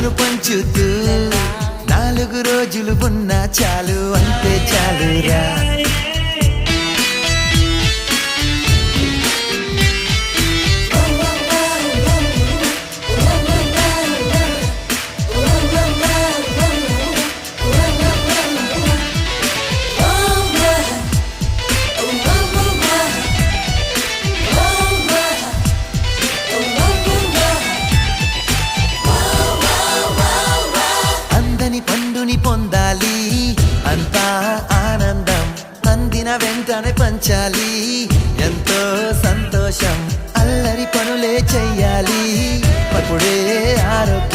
నవ్వును పంచుతూ 4 రోజులు ఉన్నా చాలు అంతే చాలురా. పండుని పొందాలి అంతా ఆనందం, అందిన వెంటనే పంచాలి ఎంతో సంతోషం, అల్లరి పనులే చెయ్యాలి అప్పుడే